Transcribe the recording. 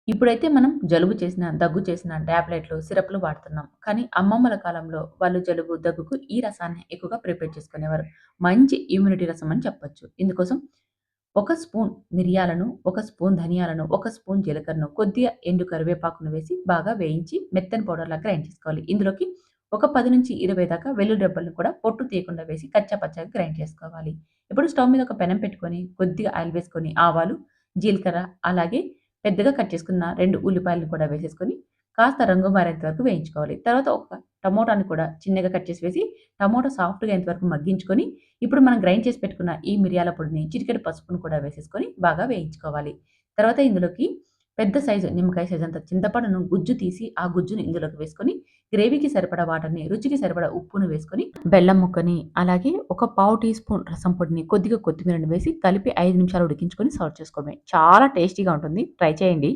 ఇప్పుడైతే మనం జలుబు చేసిన, దగ్గు చేసిన టాబ్లెట్‌లు, సిరప్‌లు వాడుతున్నాం. కానీ అమ్మమ్మల కాలంలో వాళ్ళు జలుబు, దగ్గుకు ఈ రసాన్ని ఎక్కువగా ప్రిపేర్ చేసుకునేవారు. మంచి ఇమ్యూనిటీ రసం అని చెప్పొచ్చు. ఇందుకోసం ఒక స్పూన్ మిరియాలను, ఒక స్పూన్ ధనియాలను, ఒక స్పూన్ జీలకర్రను, కొద్దిగా ఎండు కరివేపాకును వేసి బాగా వేయించి మెత్తని పౌడర్‌లా గ్రైండ్ చేసుకోవాలి. ఇందులోకి ఒక 10-20 దాకా వెల్లుల్లి రెబ్బలను కూడా పొట్టు తీయకుండా వేసి కచ్చా పచ్చాగా గ్రైండ్ చేసుకోవాలి. ఇప్పుడు స్టవ్ మీద ఒక పెనం పెట్టుకొని కొద్దిగా ఆయిల్ వేసుకొని ఆవాలు, జీలకర్ర అలాగే పెద్దగా కట్ చేసుకున్న 2 ఉల్లిపాయలను కూడా వేసేసుకొని కాస్త రంగు మారేంత వరకు వేయించుకోవాలి. తర్వాత ఒక టమోటాని కూడా చిన్నగా కట్ చేసి వేసి టమోటా సాఫ్ట్‌గా అయ్యేంత వరకు మగ్గించుకొని ఇప్పుడు మనం గ్రైండ్ చేసి పెట్టుకున్న ఈ మిరియాల పొడిని, చిటికెడు పసుపును కూడా వేసేసుకొని బాగా వేయించుకోవాలి. తర్వాత ఇందులోకి పెద్ద సైజు నిమ్మకాయ సైజంత చింతపండును గుజ్జు తీసి, ఆ గుజ్జుని ఇందులోకి వేసుకొని, గ్రేవీకి సరిపడా వాటర్‌ని, రుచికి సరిపడా ఉప్పును వేసుకొని, బెల్లం ముక్కని, అలాగే ఒక పావు టీ స్పూన్ రసం పొడిని, కొద్దిగా కొత్తిమీరని వేసి కలిపి 5 నిమిషాలు ఉడికించుకొని సర్వ్ చేసుకోవడమే. చాలా టేస్టీగా ఉంటుంది. ట్రై చేయండి.